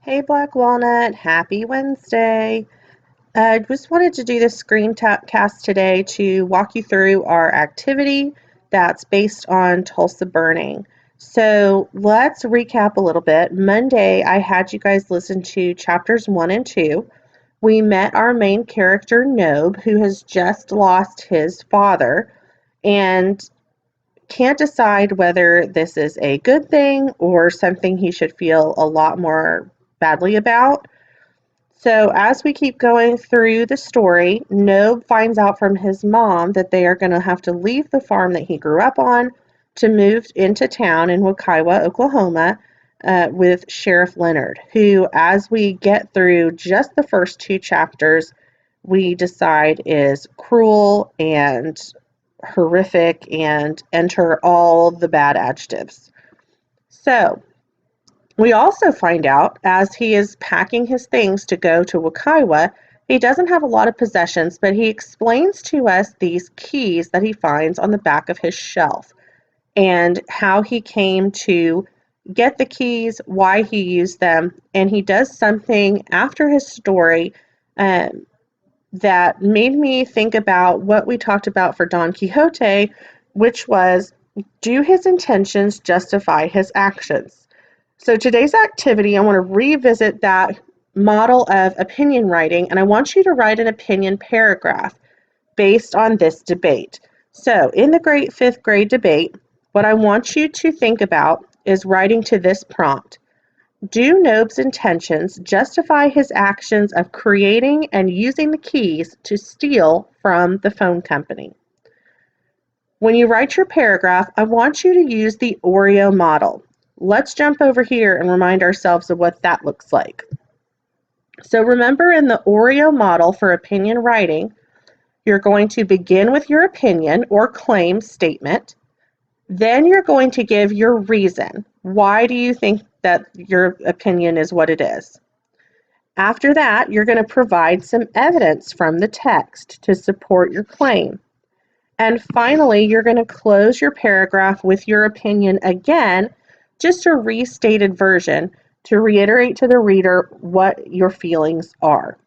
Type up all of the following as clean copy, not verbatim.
Hey Black Walnut, happy Wednesday. I just wanted to do this screencast today to walk you through our activity that's based on Tulsa burning. So let's recap a little bit. Monday, I had you guys listen to chapters 1 and 2. We met our main character, Nob, who has just lost his father and can't decide whether this is a good thing or something he should feel a lot more badly about. So, as we keep going through the story, Nob finds out from his mom that they are going to have to leave the farm that he grew up on to move into town in Wekiwa, Oklahoma, with Sheriff Leonard, who, as we get through just the first two chapters, we decide is cruel and horrific and enter all the bad adjectives. So, we also find out as he is packing his things to go to Wekiwa, he doesn't have a lot of possessions, but he explains to us these keys that he finds on the back of his shelf and how he came to get the keys, why he used them, and he does something after his story um, that made me think about what we talked about for Don Quixote, which was, do his intentions justify his actions? So today's activity, I want to revisit that model of opinion writing, and I want you to write an opinion paragraph based on this debate. So in the great fifth grade debate, what I want you to think about is writing to this prompt. Do Nob's intentions justify his actions of creating and using the keys to steal from the phone company? When you write your paragraph, I want you to use the Oreo model. Let's jump over here and remind ourselves of what that looks like. So remember, in the Oreo model for opinion writing, you're going to begin with your opinion or claim statement. Then you're going to give your reason. Why do you think that your opinion is what it is? After that, you're going to provide some evidence from the text to support your claim. And finally, you're going to close your paragraph with your opinion again, just a restated version to reiterate to the reader what your feelings are.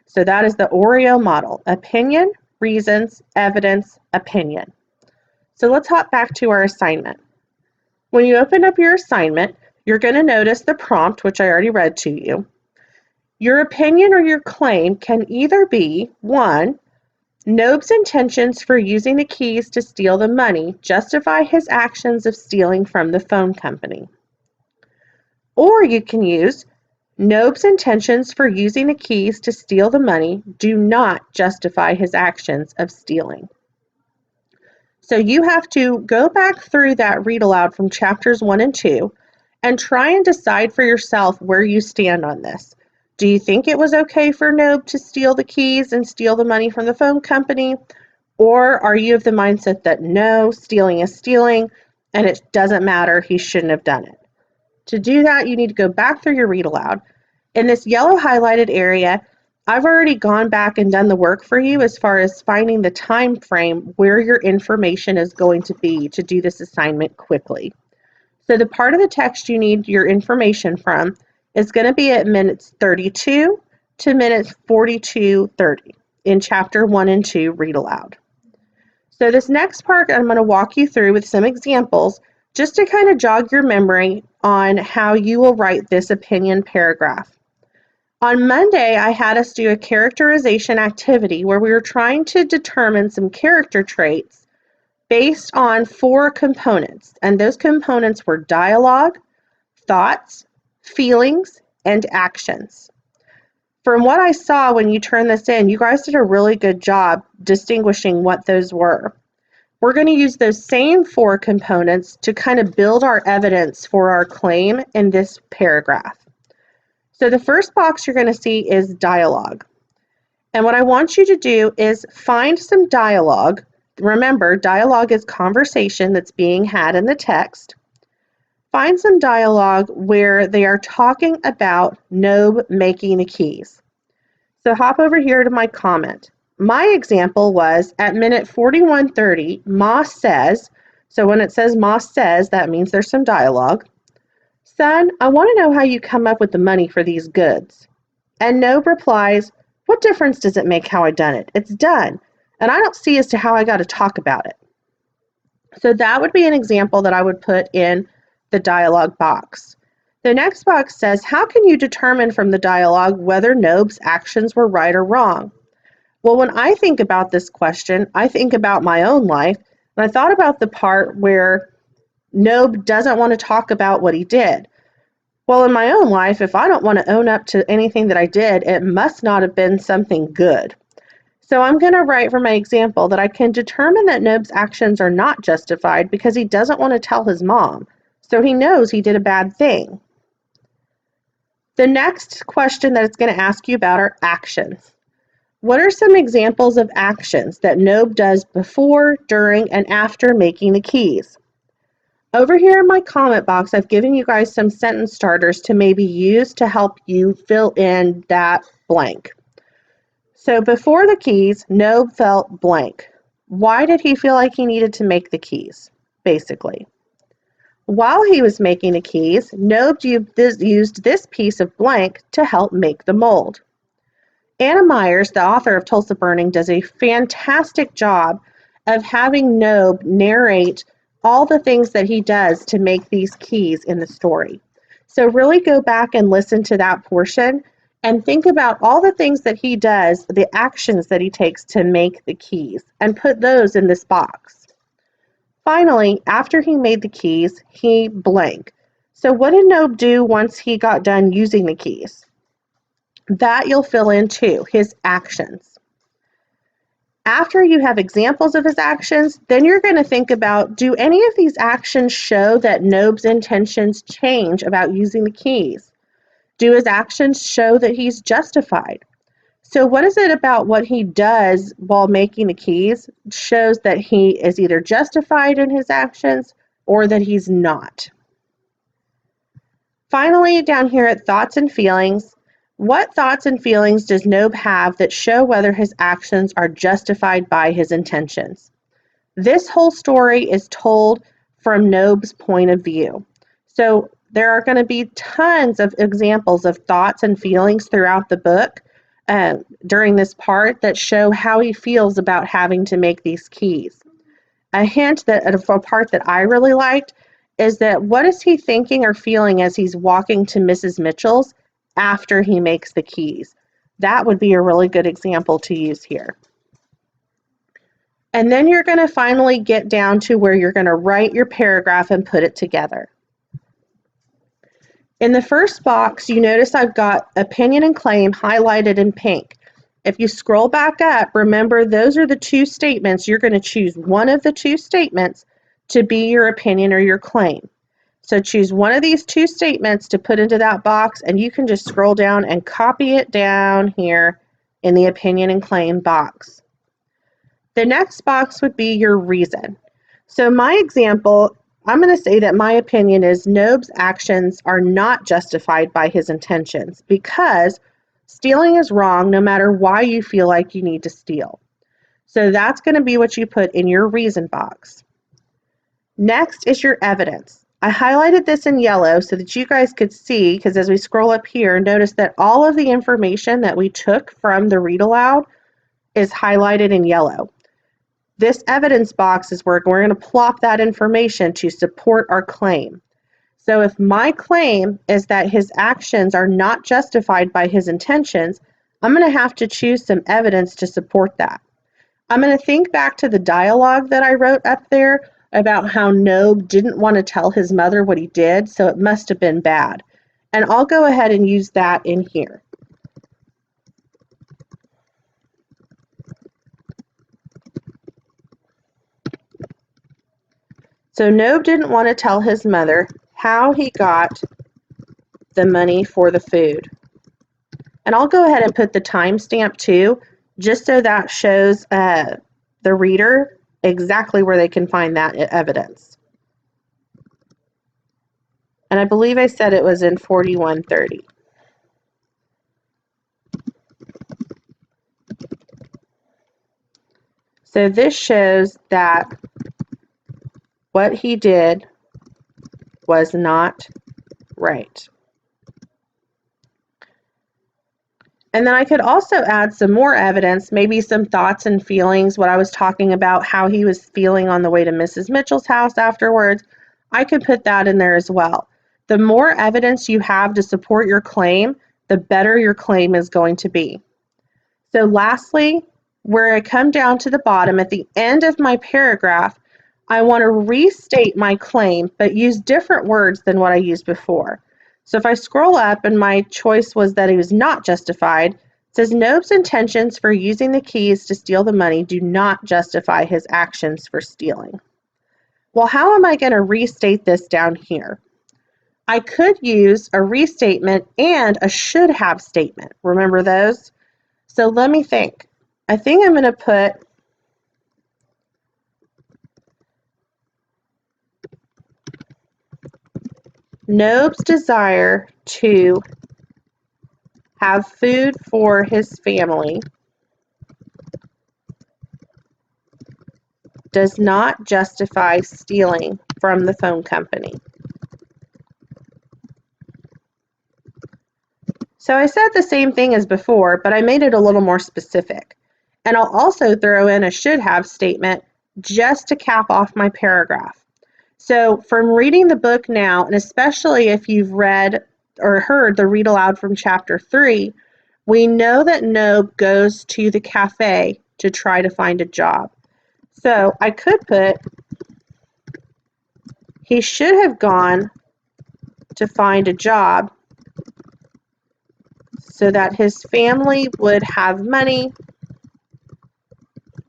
So that is the Oreo model: opinion, reasons, evidence, opinion. So let's hop back to our assignment. When you open up your assignment, you're going to notice the prompt, which I already read to you. Your opinion or your claim can either be, 1, Nob's intentions for using the keys to steal the money justify his actions of stealing from the phone company. Or you can use, Nob's intentions for using the keys to steal the money do not justify his actions of stealing. So you have to go back through that read aloud from chapters 1 and 2 and try and decide for yourself where you stand on this. Do you think it was okay for Nob to steal the keys and steal the money from the phone company? Or are you of the mindset that no, stealing is stealing and it doesn't matter, he shouldn't have done it? To do that, you need to go back through your read aloud. In this yellow highlighted area, I've already gone back and done the work for you as far as finding the time frame where your information is going to be to do this assignment quickly. So the part of the text you need your information from is going to be at minutes 32 to minutes 42:30 in chapter 1 and 2 read aloud. So this next part I'm going to walk you through with some examples just to kind of jog your memory on how you will write this opinion paragraph. On Monday, I had us do a characterization activity where we were trying to determine some character traits based on 4 components, and those components were dialogue, thoughts, feelings, and actions. From what I saw when you turned this in, you guys did a really good job distinguishing what those were. We're going to use those same 4 components to kind of build our evidence for our claim in this paragraph. So the first box you're going to see is dialogue. And what I want you to do is find some dialogue. Remember, dialogue is conversation that's being had in the text. Find some dialogue where they are talking about Nob making the keys. So hop over here to my comment. My example was at minute 41:30, Ma says, so when it says Ma says, that means there's some dialogue. "Son, I want to know how you come up with the money for these goods." And Nob replies, "What difference does it make how I done it? It's done, and I don't see as to how I got to talk about it." So that would be an example that I would put in the dialogue box. The next box says, "How can you determine from the dialogue whether Nob's actions were right or wrong?" Well, when I think about this question, I think about my own life, and I thought about the part where Nob doesn't want to talk about what he did. Well, in my own life, if I don't want to own up to anything that I did, it must not have been something good. So I'm going to write for my example that I can determine that Nob's actions are not justified because he doesn't want to tell his mom. So he knows he did a bad thing. The next question that it's going to ask you about are actions. What are some examples of actions that Nob does before, during, and after making the keys? Over here in my comment box, I've given you guys some sentence starters to maybe use to help you fill in that blank. So before the keys, Nob felt blank. Why did he feel like he needed to make the keys, basically? While he was making the keys, Nob used this piece of blank to help make the mold. Anna Myers, the author of Tulsa Burning, does a fantastic job of having Nob narrate all the things that he does to make these keys in the story. So really go back and listen to that portion and think about all the things that he does, the actions that he takes to make the keys, and put those in this box. Finally, after he made the keys, he blank. So what did Nob do once he got done using the keys? That you'll fill in too, his actions. After you have examples of his actions, then you're going to think about, do any of these actions show that Nob's intentions change about using the keys? Do his actions show that he's justified? So what is it about what he does while making the keys shows that he is either justified in his actions or that he's not? Finally, down here at thoughts and feelings, what thoughts and feelings does Nob have that show whether his actions are justified by his intentions? This whole story is told from Nob's point of view. So there are going to be tons of examples of thoughts and feelings throughout the book during this part that show how he feels about having to make these keys. A hint that of a part that I really liked is that what is he thinking or feeling as he's walking to Mrs. Mitchell's after he makes the keys? That would be a really good example to use here. And then you're going to finally get down to where you're going to write your paragraph and put it together. In the first box, you notice I've got opinion and claim highlighted in pink. If you scroll back up, remember those are the two statements. You're going to choose one of the two statements to be your opinion or your claim. So choose one of these two statements to put into that box, and you can just scroll down and copy it down here in the opinion and claim box. The next box would be your reason. So my example, I'm going to say that my opinion is Nob's actions are not justified by his intentions because stealing is wrong no matter why you feel like you need to steal. So that's going to be what you put in your reason box. Next is your evidence. I highlighted this in yellow so that you guys could see, because as we scroll up here, notice that all of the information that we took from the read aloud is highlighted in yellow. This evidence box is where we're going to plop that information to support our claim. So if my claim is that his actions are not justified by his intentions, I'm going to have to choose some evidence to support that. I'm going to think back to the dialogue that I wrote up there about how Nob didn't want to tell his mother what he did, so it must have been bad. And I'll go ahead and use that in here. So Nob didn't want to tell his mother how he got the money for the food. And I'll go ahead and put the timestamp too, just so that shows the reader exactly where they can find that evidence. And I believe I said it was in 4130. So this shows that what he did was not Right. And then I could also add some more evidence, maybe some thoughts and feelings, what I was talking about, how he was feeling on the way to Mrs. Mitchell's house afterwards. I could put that in there as well. The more evidence you have to support your claim, the better your claim is going to be. So lastly, where I come down to the bottom at the end of my paragraph, I want to restate my claim, but use different words than what I used before. So if I scroll up and my choice was that he was not justified, it says Nobe's intentions for using the keys to steal the money do not justify his actions for stealing. Well, how am I going to restate this down here? I could use a restatement and a should have statement. Remember those? So let me think. I think I'm going to put Nobe's desire to have food for his family does not justify stealing from the phone company. So I said the same thing as before, but I made it a little more specific. And I'll also throw in a should have statement just to cap off my paragraph. So from reading the book now, and especially if you've read or heard the read aloud from chapter 3, we know that Nobe goes to the cafe to try to find a job. So I could put, he should have gone to find a job so that his family would have money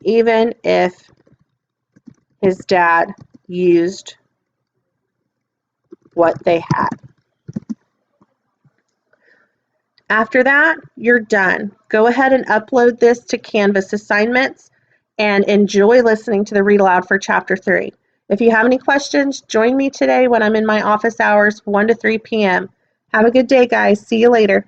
even if his dad used what they had. After that, you're done. Go ahead and upload this to Canvas assignments and enjoy listening to the read aloud for chapter 3. If you have any questions, join me today when I'm in my office hours 1 to 3 p.m. Have a good day, guys. See you later.